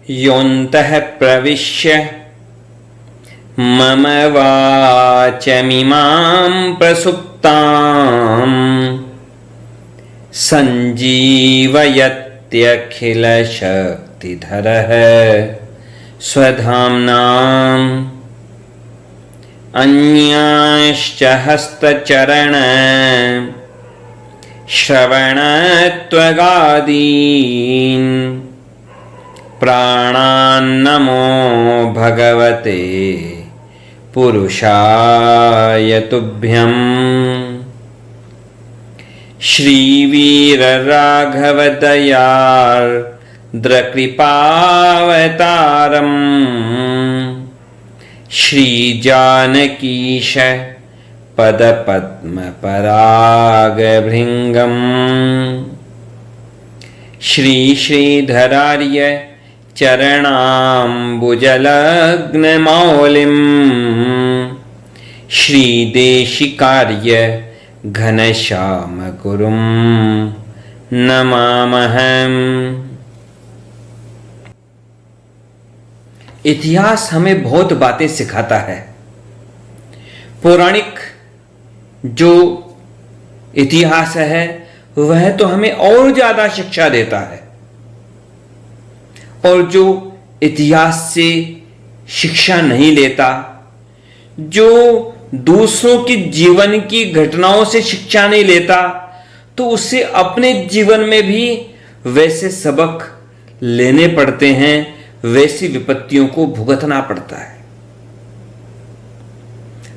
योऽन्तः प्रविश्य मम वाचमिमां प्रसुप्तां सञ्जीवयत्यखिलशक्तिधरः स्वधाम्नाम् अन्यांश्च हस्तचरण श्रवणत्वगादीन् प्राणान्नमो भगवते पुरुषाय तुभ्यम्। श्रीवीरराघवदयार्द्रकृपावतारम् श्रीजानकीश पदपद्मपरागभृङ्गम् श्रीश्रीधरार्य चरणाम्बुजलग्नमौलिम् श्रीदेशिकार्य घनश्यामगुरुं नमामहम्। इतिहास हमें बहुत बातें सिखाता है। पौराणिक जो इतिहास है वह तो हमें और ज्यादा शिक्षा देता है, और जो इतिहास से शिक्षा नहीं लेता, जो दूसरों के जीवन की घटनाओं से शिक्षा नहीं लेता, तो उसे अपने जीवन में भी वैसे सबक लेने पड़ते हैं, वैसी विपत्तियों को भुगतना पड़ता है।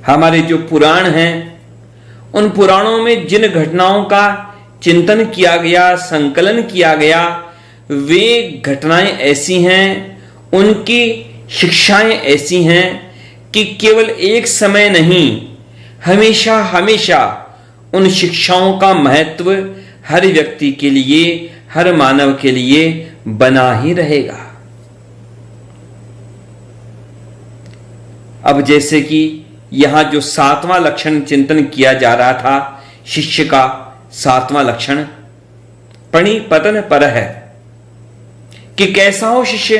हमारे जो पुराण हैं, उन पुराणों में जिन घटनाओं का चिंतन किया गया, संकलन किया गया, वे घटनाएं ऐसी हैं, उनकी शिक्षाएं ऐसी हैं कि केवल एक समय नहीं, हमेशा हमेशा उन शिक्षाओं का महत्व हर व्यक्ति के लिए, हर मानव के लिए बना ही रहेगा। अब जैसे कि यहां जो 7वां लक्षण चिंतन किया जा रहा था, शिष्य का 7वां लक्षण प्रणिपतन पर है कि कैसा हो शिष्य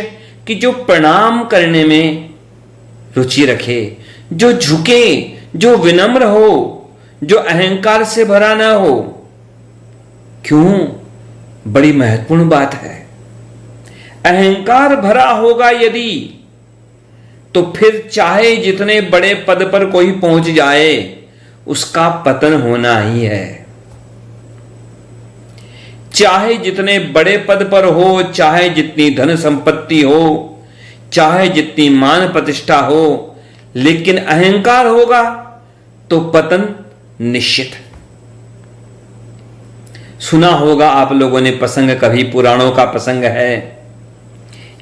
कि जो प्रणाम करने में रुचि रखे, जो झुके, जो विनम्र हो, जो अहंकार से भरा न हो। क्यों? बड़ी महत्वपूर्ण बात है। अहंकार भरा होगा यदि, तो फिर चाहे जितने बड़े पद पर कोई पहुंच जाए, उसका पतन होना ही है। चाहे जितने बड़े पद पर हो, चाहे जितनी धन संपत्ति हो, चाहे जितनी मान प्रतिष्ठा हो, लेकिन अहंकार होगा तो पतन निश्चित। सुना होगा आप लोगों ने प्रसंग, कभी पुराणों का प्रसंग है।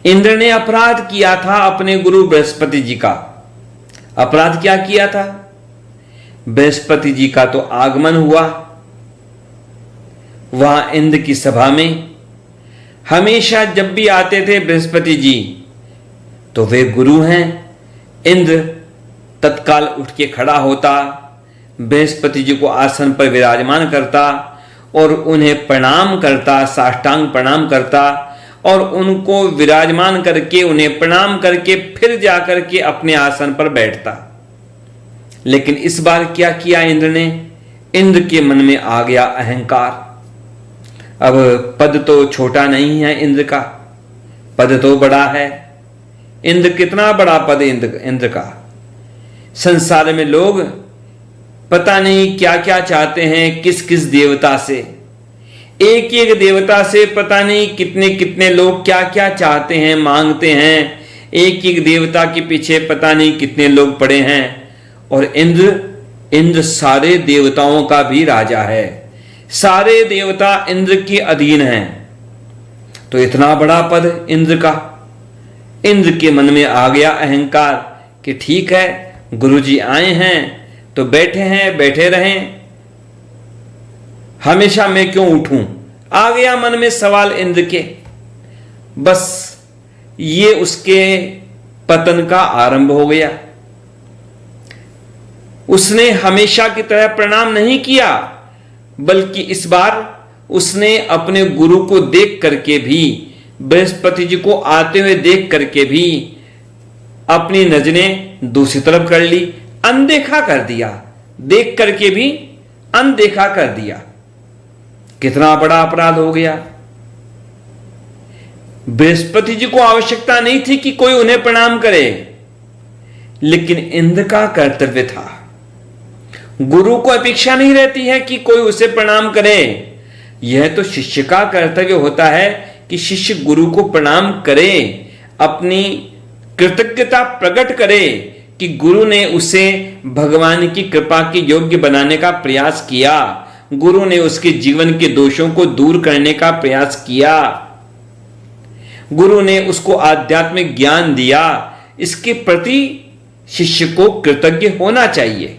इंद्र ने अपराध किया था अपने गुरु बृहस्पति जी का। अपराध क्या किया था? बृहस्पति जी का तो आगमन हुआ। वहां इंद्र की सभा में हमेशा जब भी आते थे बृहस्पति जी, तो वे गुरु हैं। इंद्र तत्काल उठ के खड़ा होता, बृहस्पति जी को आसन पर विराजमान करता और उन्हें प्रणाम करता, साष्टांग प्रणाम करता, और उनको विराजमान करके, उन्हें प्रणाम करके फिर जाकर के अपने आसन पर बैठता। लेकिन इस बार क्या किया इंद्र ने? इंद्र के मन में आ गया अहंकार। अब पद तो छोटा नहीं है इंद्र का, पद तो बड़ा है। इंद्र कितना बड़ा पद इंद्र का। संसार में लोग पता नहीं क्या क्या चाहते हैं, किस किस देवता से, एक एक देवता से पता नहीं कितने कितने लोग क्या क्या चाहते हैं, मांगते हैं। एक एक देवता के पीछे पता नहीं कितने लोग पड़े हैं। और इंद्र सारे देवताओं का भी राजा है, सारे देवता इंद्र के अधीन हैं। तो इतना बड़ा पद इंद्र का। इंद्र के मन में आ गया अहंकार कि ठीक है, गुरुजी आए हैं तो बैठे हैं, बैठे रहें, हमेशा मैं क्यों उठूं। आ गया मन में सवाल इंद्र के। बस ये उसके पतन का आरंभ हो गया। उसने हमेशा की तरह प्रणाम नहीं किया, बल्कि इस बार उसने अपने गुरु को देख करके भी बृहस्पति जी को आते हुए देख करके भी अपनी नजरें दूसरी तरफ कर ली, अनदेखा कर दिया, देख करके भी अनदेखा कर दिया। कितना बड़ा अपराध हो गया। बृहस्पति जी को आवश्यकता नहीं थी कि कोई उन्हें प्रणाम करे, लेकिन इंद्र का कर्तव्य था। गुरु को अपेक्षा नहीं रहती है कि कोई उसे प्रणाम करे, यह तो शिष्य का कर्तव्य होता है कि शिष्य गुरु को प्रणाम करे, अपनी कृतज्ञता प्रकट करे कि गुरु ने उसे भगवान की कृपा के योग्य बनाने का प्रयास किया, गुरु ने उसके जीवन के दोषों को दूर करने का प्रयास किया, गुरु ने उसको आध्यात्मिक ज्ञान दिया। इसके प्रति शिष्य को कृतज्ञ होना चाहिए।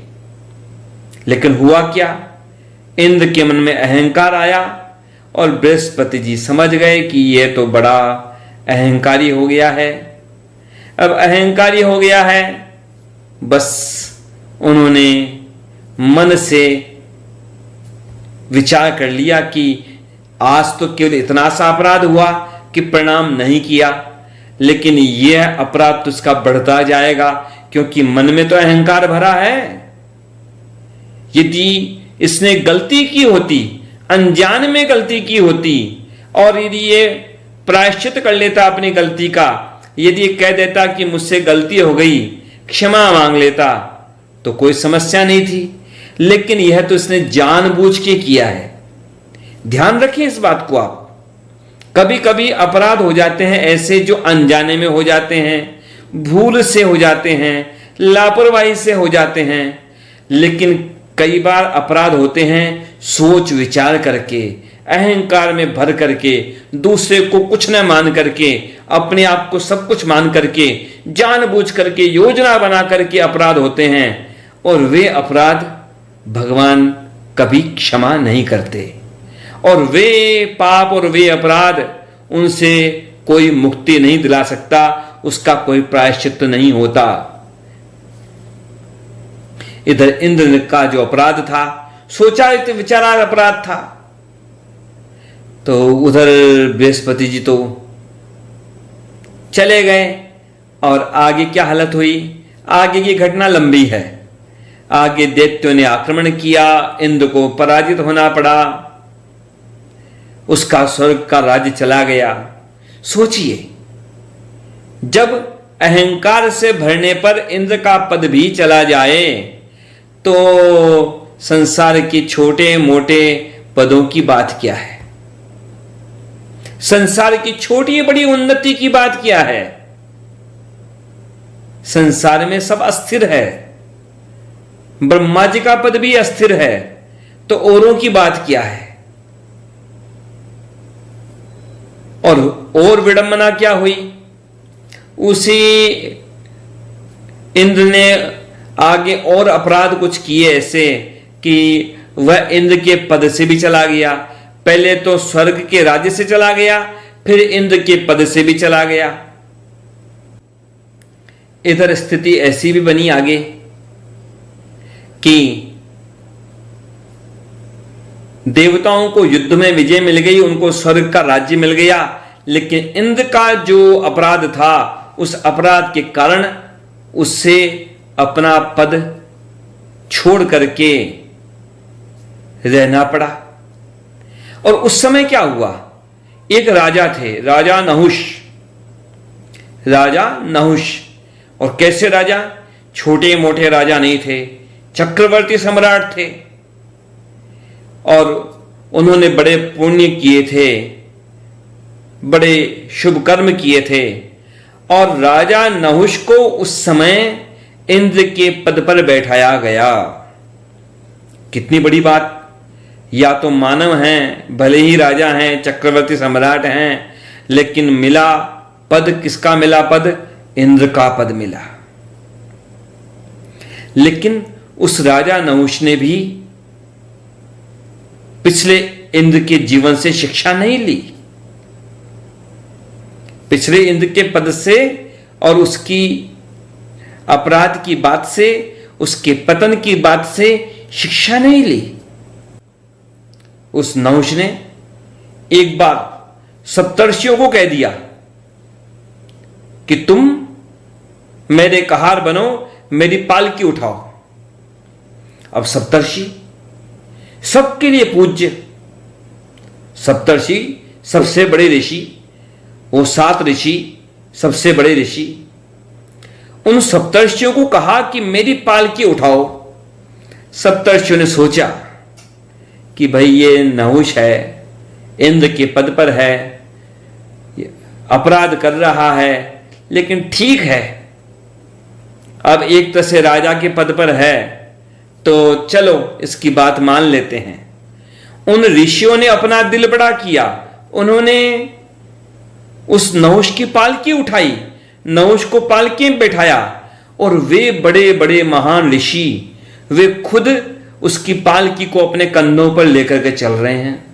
लेकिन हुआ क्या, इंद्र के मन में अहंकार आया और बृहस्पति जी समझ गए कि यह तो बड़ा अहंकारी हो गया है। अब अहंकारी हो गया है, बस उन्होंने मन से विचार कर लिया कि आज तो केवल इतना सा अपराध हुआ कि प्रणाम नहीं किया, लेकिन यह अपराध तो उसका बढ़ता जाएगा, क्योंकि मन में तो अहंकार भरा है। यदि इसने गलती की होती, अनजान में गलती की होती, और यदि ये प्रायश्चित कर लेता अपनी गलती का, यदि ये कह देता कि मुझसे गलती हो गई, क्षमा मांग लेता, तो कोई समस्या नहीं थी। लेकिन यह तो इसने जानबूझ के किया है। ध्यान रखें इस बात को आप। कभी कभी अपराध हो जाते हैं ऐसे जो अनजाने में हो जाते हैं, भूल से हो जाते हैं, लापरवाही से हो जाते हैं। लेकिन कई बार अपराध होते हैं सोच विचार करके, अहंकार में भर करके, दूसरे को कुछ न मान करके, अपने आप को सब कुछ मान करके, जानबूझ करके, योजना बना करके अपराध होते हैं। और वे अपराध भगवान कभी क्षमा नहीं करते, और वे पाप और वे अपराध, उनसे कोई मुक्ति नहीं दिला सकता, उसका कोई प्रायश्चित नहीं होता। इधर इंद्र का जो अपराध था, सोचा विचारा अपराध था, तो उधर बृहस्पति जी तो चले गए। और आगे क्या हालत हुई, आगे की घटना लंबी है। आगे दैत्यों ने आक्रमण किया, इंद्र को पराजित होना पड़ा, उसका स्वर्ग का राज्य चला गया। सोचिए, जब अहंकार से भरने पर इंद्र का पद भी चला जाए, तो संसार के छोटे मोटे पदों की बात क्या है, संसार की छोटी बड़ी उन्नति की बात क्या है। संसार में सब अस्थिर है, ब्रह्मा जी का पद भी अस्थिर है, तो औरों की बात क्या है। और विडंबना क्या हुई, उसी इंद्र ने आगे और अपराध कुछ किए ऐसे कि वह इंद्र के पद से भी चला गया। पहले तो स्वर्ग के राज्य से चला गया, फिर इंद्र के पद से भी चला गया। इधर स्थिति ऐसी भी बनी आगे कि देवताओं को युद्ध में विजय मिल गई, उनको स्वर्ग का राज्य मिल गया, लेकिन इंद्र का जो अपराध था, उस अपराध के कारण उससे अपना पद छोड़ करके रहना पड़ा। और उस समय क्या हुआ, एक राजा थे, राजा नहुष। राजा नहुष, और कैसे राजा, छोटे मोटे राजा नहीं थे, चक्रवर्ती सम्राट थे, और उन्होंने बड़े पुण्य किए थे, बड़े शुभ कर्म किए थे। और राजा नहुष को उस समय इंद्र के पद पर बैठाया गया। कितनी बड़ी बात, या तो मानव हैं, भले ही राजा हैं, चक्रवर्ती सम्राट हैं, लेकिन मिला पद, किसका मिला पद, इंद्र का पद मिला। लेकिन उस राजा नहुष ने भी पिछले इंद्र के जीवन से शिक्षा नहीं ली, पिछले इंद्र के पद से और उसकी अपराध की बात से, उसके पतन की बात से शिक्षा नहीं ली। उस नहुष ने एक बार सप्तर्षियों को कह दिया कि तुम मेरे कहार बनो, मेरी पालकी उठाओ। अब सप्तर्षि सबके लिए पूज्य, सप्तर्षि सबसे बड़े ऋषि, वो 7 ऋषि सबसे बड़े ऋषि, उन सप्तर्षियों को कहा कि मेरी पालकी उठाओ। सप्तर्षियों ने सोचा कि भाई ये नहुष है, इंद्र के पद पर है, अपराध कर रहा है, लेकिन ठीक है, अब एक तरह से राजा के पद पर है तो चलो इसकी बात मान लेते हैं। उन ऋषियों ने अपना दिल बड़ा किया, उन्होंने उस नहुष की पालकी उठाई, नहुष को पालकी में बैठाया और वे बड़े बड़े महान ऋषि वे खुद उसकी पालकी को अपने कंधों पर लेकर के चल रहे हैं।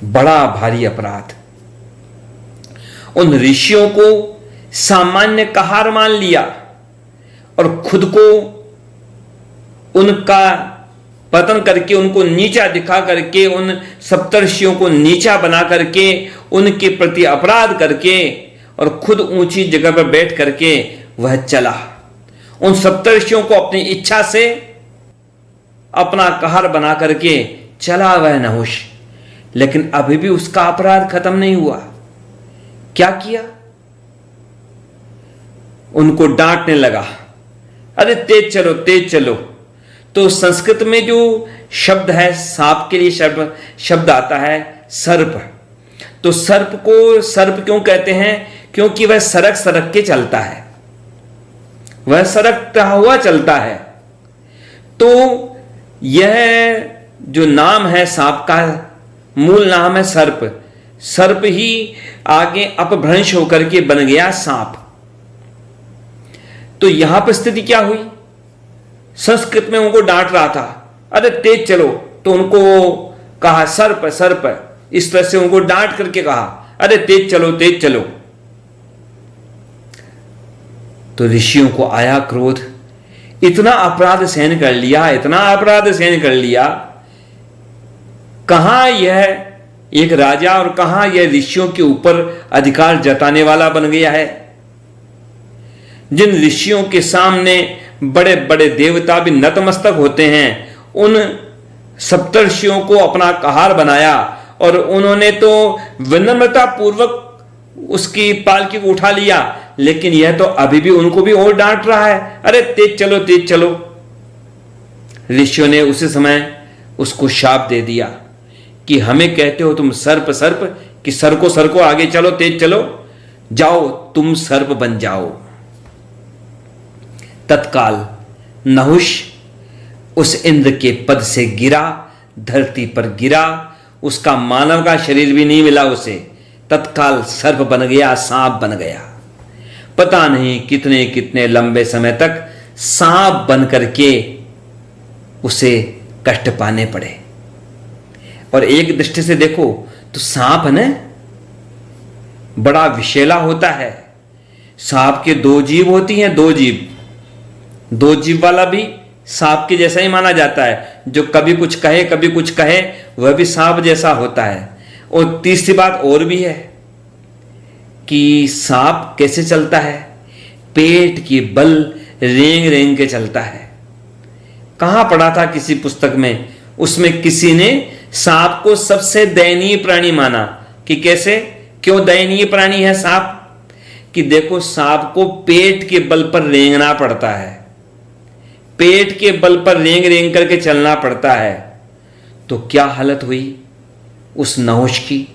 बड़ा भारी अपराध। उन ऋषियों को सामान्य कहार मान लिया और खुद को उनका पतन करके, उनको नीचा दिखा करके, उन सप्तर्षियों को नीचा बना करके, उनके प्रति अपराध करके और खुद ऊंची जगह पर बैठ करके वह चला। उन सप्तर्षियों को अपनी इच्छा से अपना कहार बना करके चला वह नहुष, लेकिन अभी भी उसका अपराध खत्म नहीं हुआ। क्या किया? उनको डांटने लगा, अरे तेज चलो तेज चलो। तो संस्कृत में जो शब्द है सांप के लिए शब्द आता है सर्प। तो सर्प को सर्प क्यों कहते हैं? क्योंकि वह सरक सरक के चलता है, वह सरकता हुआ चलता है। तो यह जो नाम है सांप का, मूल नाम है सर्प। सर्प ही आगे अपभ्रंश होकर के बन गया सांप। तो यहां पर स्थिति क्या हुई? संस्कृत में उनको डांट रहा था, अरे तेज चलो, तो उनको कहा सर्प सर्प, इस तरह से उनको डांट करके कहा, अरे तेज चलो तेज चलो। तो ऋषियों को आया क्रोध, इतना अपराध सहन कर लिया, इतना अपराध सहन कर लिया, कहां यह एक राजा और कहां यह ऋषियों के ऊपर अधिकार जताने वाला बन गया है। जिन ऋषियों के सामने बड़े बड़े देवता भी नतमस्तक होते हैं, उन सप्तर्षियों को अपना कहार बनाया और उन्होंने तो विनम्रता पूर्वक उसकी पालकी को उठा लिया, लेकिन यह तो अभी भी उनको भी और डांट रहा है, अरे तेज चलो तेज चलो। ऋषियों ने उसी समय उसको शाप दे दिया कि हमें कहते हो तुम सर्प सर्प, कि सर को आगे चलो तेज चलो, जाओ तुम सर्प बन जाओ। तत्काल नहुष उस इंद्र के पद से गिरा, धरती पर गिरा, उसका मानव का शरीर भी नहीं मिला उसे, तत्काल सर्प बन गया, सांप बन गया। पता नहीं कितने कितने लंबे समय तक सांप बन करके उसे कष्ट पाने पड़े। और एक दृष्टि से देखो तो सांप है ना, बड़ा विषैला होता है। सांप के 2 जीभ होती हैं, 2 जीभ, 2 जीभ वाला भी सांप के जैसा ही माना जाता है। जो कभी कुछ कहे कभी कुछ कहे, वह भी सांप जैसा होता है। और तीसरी बात और भी है कि सांप कैसे चलता है? पेट के बल रेंग रेंग के चलता है। कहां पढ़ा था किसी पुस्तक में, उसमें किसी ने सांप को सबसे दयनीय प्राणी माना। कि कैसे, क्यों दयनीय प्राणी है सांप? कि देखो सांप को पेट के बल पर रेंगना पड़ता है, पेट के बल पर रेंग रेंग करके चलना पड़ता है। तो क्या हालत हुई उस नहुष की?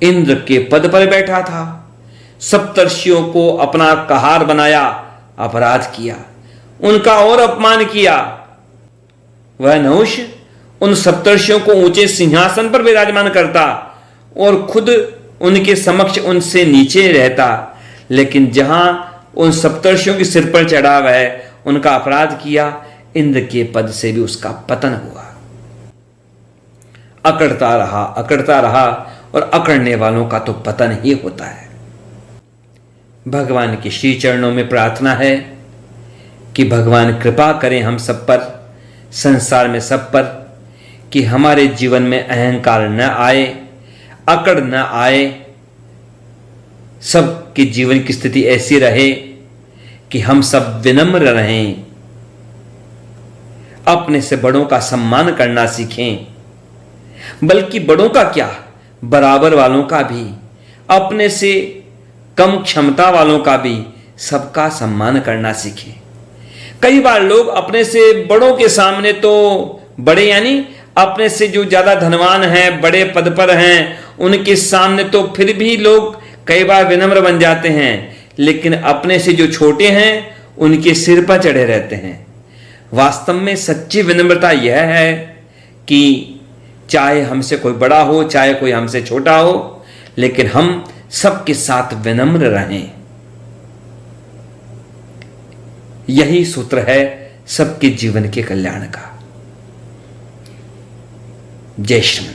इंद्र के पद पर बैठा था, सप्तर्षियों को अपना कहार बनाया, अपराध किया, उनका और अपमान किया। वह नहुष उन सप्तर्षियों को ऊंचे सिंहासन पर विराजमान करता और खुद उनके समक्ष उनसे नीचे रहता, लेकिन जहां उन सप्तर्षियों के सिर पर चढ़ा हुआ है, उनका अपराध किया, इंद्र के पद से भी उसका पतन हुआ। अकड़ता रहा और अकड़ने वालों का तो पतन ही होता है। भगवान के श्री चरणों में प्रार्थना है कि भगवान कृपा करें हम सब पर, संसार में सब पर, कि हमारे जीवन में अहंकार न आए, अकड़ न आए, सबके जीवन की स्थिति ऐसी रहे कि हम सब विनम्र रहें, अपने से बड़ों का सम्मान करना सीखें, बल्कि बड़ों का क्या, बराबर वालों का भी, अपने से कम क्षमता वालों का भी सबका सम्मान करना सीखें। कई बार लोग अपने से बड़ों के सामने तो बड़े, यानी अपने से जो ज्यादा धनवान हैं, बड़े पद पर हैं, उनके सामने तो फिर भी लोग कई बार विनम्र बन जाते हैं, लेकिन अपने से जो छोटे हैं उनके सिर पर चढ़े रहते हैं। वास्तव में सच्ची विनम्रता यह है कि चाहे हमसे कोई बड़ा हो, चाहे कोई हमसे छोटा हो, लेकिन हम सबके साथ विनम्र रहें। यही सूत्र है सबके जीवन के कल्याण का। जय श्री